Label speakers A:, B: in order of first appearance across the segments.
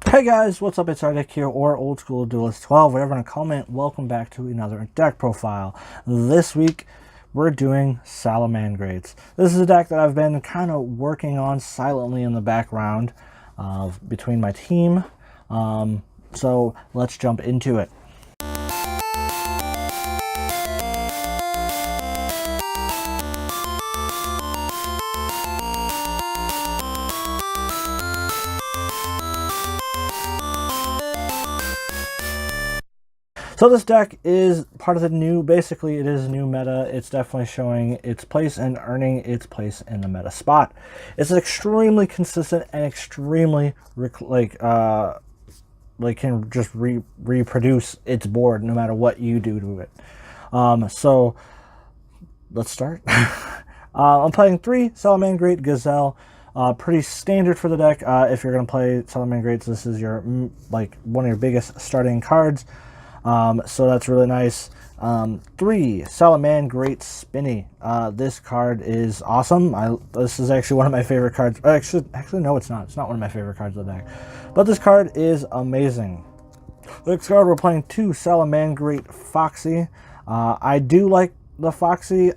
A: Hey guys, what's up? It's RDiK here, or Old School Duelist 12, whatever you want to comment. Welcome back to another deck profile. This week, we're doing Salamangreats. This is a deck that I've been kind of working on silently in the background between my team. So let's jump into it. So this deck is part of the new, basically it is a new meta. It's definitely showing its place and earning its place in the meta spot. It's extremely consistent and extremely can just reproduce its board no matter what you do to it. So let's start. I'm playing 3 Salamangreat Gazelle. Pretty standard for the deck. If you're going to play Salamangreats, this is your one of your biggest starting cards. So that's really nice. 3 Salamangreat Spinny. This card is awesome. This is actually one of my favorite cards. Actually, no, it's not. It's not one of my favorite cards of the deck. But this card is amazing. Next card, we're playing 2 Salamangreat Foxy. I do like the Foxy.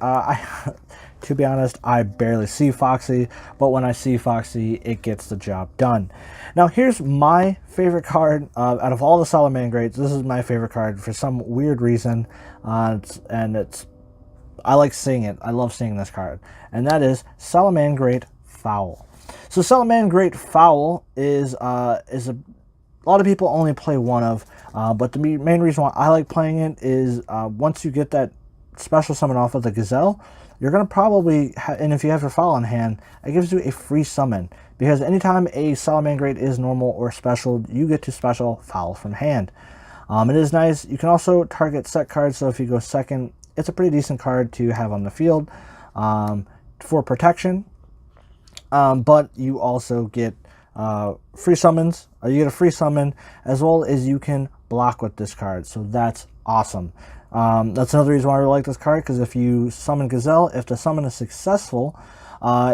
A: To be honest, I barely see Foxy, but when I see Foxy, it gets the job done. Now, here's my favorite card out of all the Salamangreats. This is my favorite card for some weird reason, I like seeing it. I love seeing this card, and that is Salamangreat Foul. So Salamangreat Foul is a lot of people only play one of, but the main reason why I like playing it is once you get that special summon off of the Gazelle, you're going to probably, and if you have your Foul in hand, it gives you a free summon. Because anytime a Salamangreat is normal or special, you get to special Foul from hand. It is nice. You can also target set cards, so if you go second, it's a pretty decent card to have on the field for protection. But you also get free summons. You get a free summon, as well as you can block with this card, so that's awesome. That's another reason why I really like this card, because if you summon Gazelle, if the summon is successful,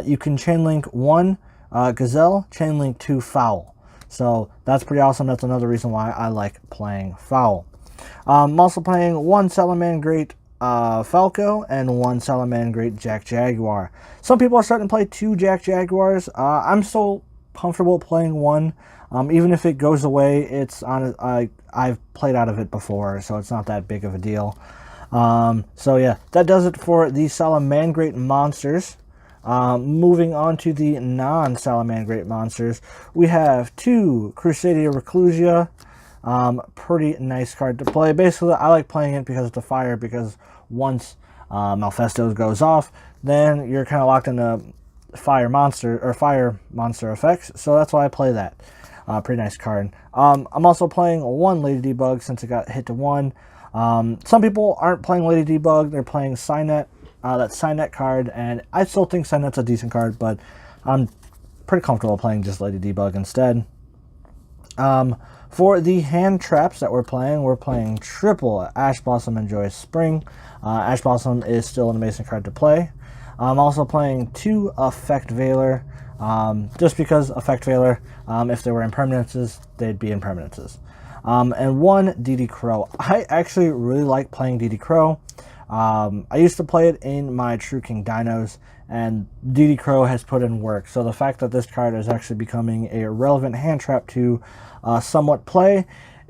A: you can chain link 1 Gazelle, chain link 2 Foul. So that's pretty awesome. That's another reason why I like playing Foul. I'm also playing 1 Salamangreat Falco and 1 Salamangreat Jack Jaguar. Some people are starting to play 2 Jack Jaguars. I'm still comfortable playing 1. Even if it goes away, it's on. I've played out of it before, so it's not that big of a deal. So yeah, that does it for the Salamangreat monsters. Moving on to the non-Salamangreat monsters, we have 2 Crusadia Reclusia. Pretty nice card to play. Basically, I like playing it because of the fire, because once Malfestos goes off, then you're kind of locked into fire monster effects, so that's why I play that. Pretty nice card. I'm also playing 1 Lady Debug since it got hit to 1. Some people aren't playing Lady Debug, they're playing Signet, that Signet card, and I still think Signet's a decent card, but I'm pretty comfortable playing just Lady Debug instead. For the hand traps that we're playing triple Ash Blossom and Joyous Spring. Ash Blossom is still an amazing card to play. I'm also playing 2 Effect Veiler, just because Effect Veiler, if they were impermanences, they'd be impermanences. And 1 DD Crow. I actually really like playing DD Crow. I used to play it in my True King Dinos, and DD Crow has put in work. So the fact that this card is actually becoming a relevant hand trap to somewhat play,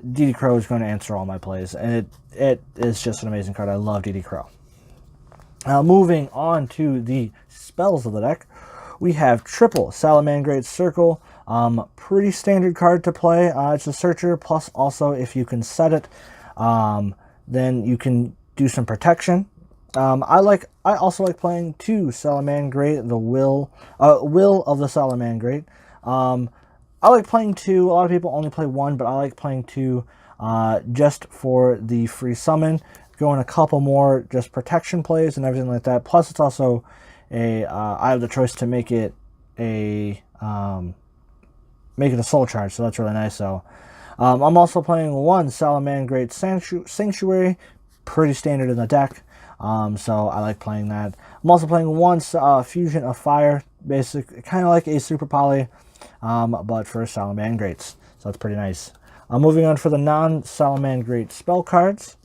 A: DD Crow is going to answer all my plays, and it is just an amazing card. I love DD Crow. Moving on to the spells of the deck, we have triple Salamangreat Circle. Pretty standard card to play. It's a searcher, plus also if you can set it, then you can do some protection. I also like playing 2 Salamangreat, the Will of the Salamangreat. I like playing 2. A lot of people only play 1, but I like playing 2 just for the free summon. Going a couple more just protection plays and everything like that. Plus, it's also I have the choice to make it a soul charge, so that's really nice. So I'm also playing 1 Salamangreat Sanctuary, pretty standard in the deck. So I like playing that. I'm also playing 1 Fusion of Fire, basic, kind of like a Super Poly. but for Salamangreats. So that's pretty nice. Moving on for the non-Salamangreat spell cards.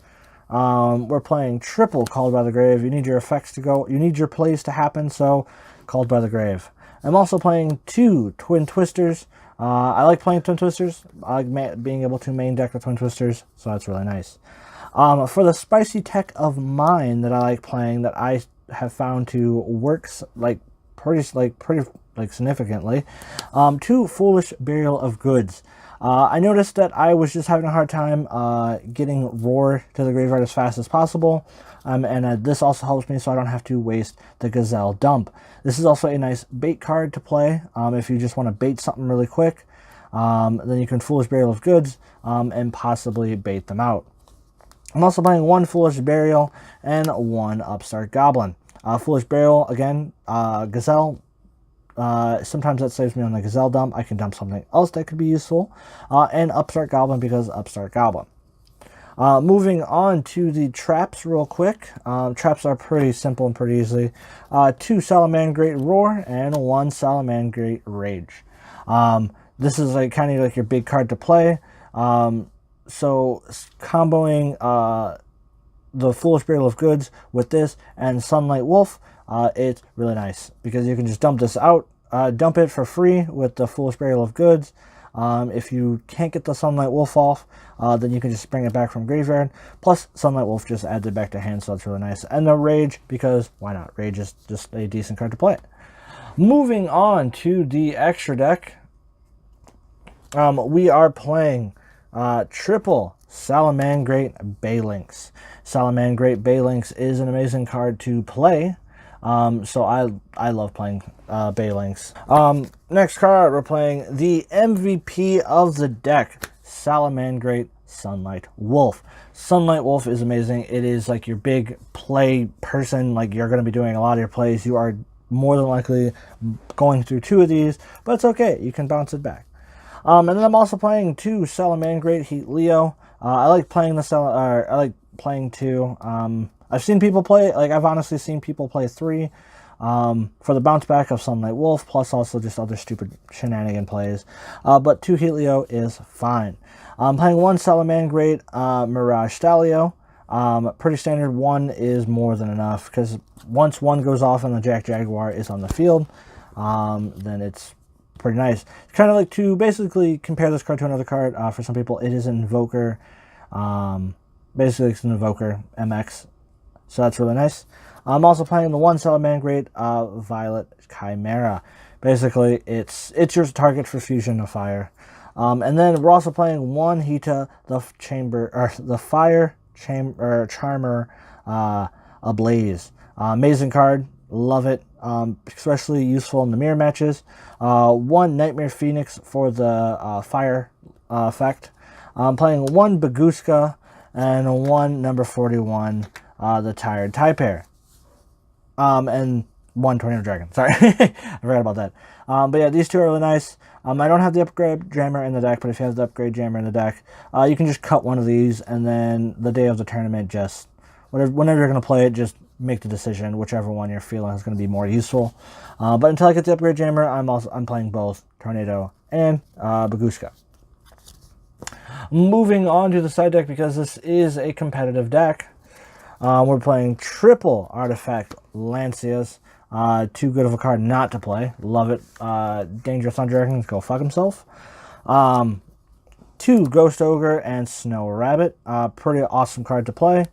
A: We're playing triple Called by the Grave. You need your effects to go. You need your plays to happen, so Called by the Grave. I'm also playing 2 Twin Twisters. I like playing Twin Twisters. I like being able to main deck the Twin Twisters, so that's really nice. For the spicy tech of mine that I like playing, that I have found to works pretty significantly, 2 Foolish Burial of Goods. I noticed that I was just having a hard time getting Roar to the graveyard as fast as possible, and this also helps me so I don't have to waste the Gazelle Dump. This is also a nice bait card to play if you just want to bait something really quick. Then you can Foolish Burial of Goods and possibly bait them out. I'm also playing 1 Foolish Burial and 1 Upstart Goblin. Foolish Burial, again, Gazelle. Sometimes that saves me on the Gazelle dump. I can dump something else that could be useful. And Upstart Goblin because Upstart Goblin. Moving on to the traps real quick. Traps are pretty simple and pretty easy. 2 Salamangreat Roar and 1 Salamangreat Rage. This is kind of like your big card to play. So comboing the Foolish Burial of Goods with this and Sunlight Wolf, it's really nice because you can just dump this out, dump it for free with the Foolish Burial of Goods. If you can't get the Sunlight Wolf off, then you can just bring it back from graveyard. Plus, Sunlight Wolf just adds it back to hand, so that's really nice. And the Rage, because why not? Rage is just a decent card to play. Moving on to the extra deck, we are playing triple Salamangreat Baylynx. Salamangreat Baylynx is an amazing card to play. So I love playing Baylynx. Next card, we're playing the MVP of the deck, Salamangreat Sunlight Wolf. Sunlight Wolf is amazing. It is like your big play person. Like, you're going to be doing a lot of your plays. You are more than likely going through 2 of these, but it's okay. You can bounce it back. And then I'm also playing 2 Salamangreat Heat Leo. I like playing I like playing 2. I've seen people play, I've honestly seen people play 3 for the bounce back of Sunlight Wolf, plus also just other stupid shenanigan plays. But 2 Heat Leo is fine. I'm playing 1 Salamangreat Mirage Stalio. Pretty standard. 1 is more than enough, because once 1 goes off and the Jack Jaguar is on the field, then it's pretty nice. It's kind of like to basically compare this card to another card. For some people, it is an Invoker. Basically, it's an Invoker MX. So that's really nice. I'm also playing the 1 Salamangreat Violet Chimera. Basically, it's your target for Fusion of Fire. And then we're also playing 1 Hita the Fire Charmer Ablaze. Amazing card. Love it. Especially useful in the mirror matches. 1 Nightmare Phoenix for the fire effect. I'm playing 1 Baguska and 1 number 41, the Tired Typair. And 1 Tornado Dragon. Sorry, I forgot about that. But yeah, these 2 are really nice. I don't have the Upgrade Jammer in the deck, but if you have the Upgrade Jammer in the deck, you can just cut 1 of these, and then the day of the tournament, just whenever you're going to play it, just make the decision, whichever one you're feeling is going to be more useful. But until I get the Upgrade Jammer, I'm playing both Tornado and Baguska. Moving on to the side deck, because this is a competitive deck. We're playing triple Artifact Lancias. Too good of a card not to play. Love it. Dangerous Thunder Dragon, go fuck himself. 2 Ghost Ogre and Snow Rabbit. Pretty awesome card to play.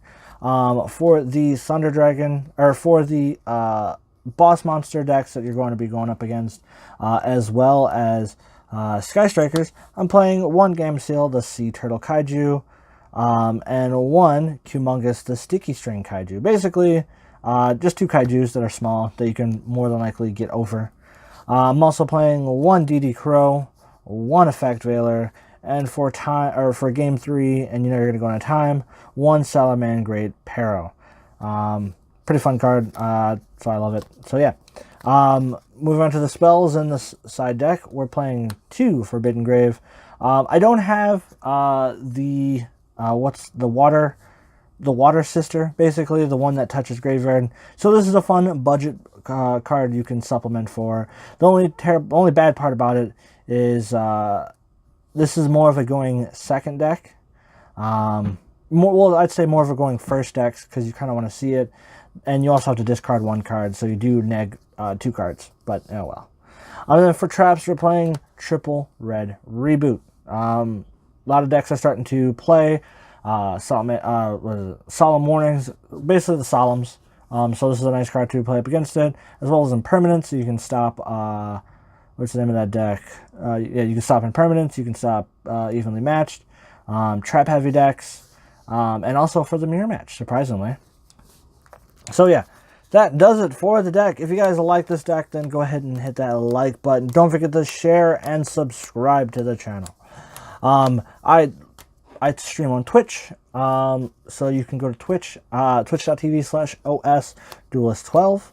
A: For the Thunder Dragon, or for the boss monster decks that you're going to be going up against, as well as Sky Strikers, I'm playing 1 Gameciel, the Sea Turtle Kaiju, and 1 Humongous, the Sticky String Kaiju. Basically, just 2 Kaijus that are small that you can more than likely get over. I'm also playing 1 DD Crow, 1 Effect Veiler, and for game 3, and you know you're going to go on a time, 1 Salamangreat Pero. Pretty fun card, so I love it. So yeah. Moving on to the spells in this side deck, we're playing 2 Forbidden Grave. I don't have the water sister, basically the one that touches graveyard. So this is a fun budget card you can supplement for. The only bad part about it is this is more of a going second deck. Well, I'd say more of a going first decks because you kind of want to see it, and you also have to discard 1 card, so you do neg 2 cards. But oh well. Other than for traps, we're playing triple red reboot. A lot of decks are starting to play Solemn Warnings, basically the Solemns. So this is a nice card to play up against it, as well as Impermanence. So you can stop. What's the name of that deck? Yeah, you can stop Impermanence. You can stop Evenly Matched. Trap heavy decks. And also for the mirror match, surprisingly. So yeah, that does it for the deck. If you guys like this deck, then go ahead and hit that like button. Don't forget to share and subscribe to the channel. I stream on Twitch, so you can go to Twitch, twitch.tv/OSDuelist12.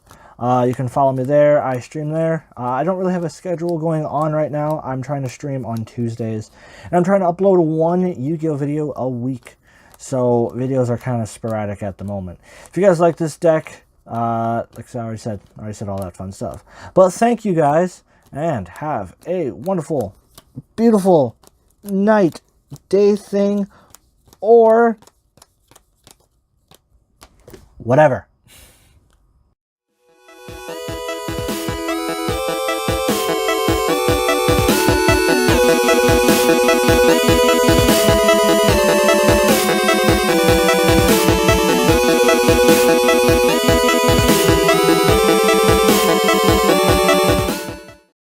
A: You can follow me there. I stream there. I don't really have a schedule going on right now. I'm trying to stream on Tuesdays, and I'm trying to upload 1 Yu-Gi-Oh video a week. So videos are kind of sporadic at the moment. If you guys like this deck, like I already said all that fun stuff. But thank you guys, and have a wonderful, beautiful night, day thing, or whatever.
B: We'll be right back.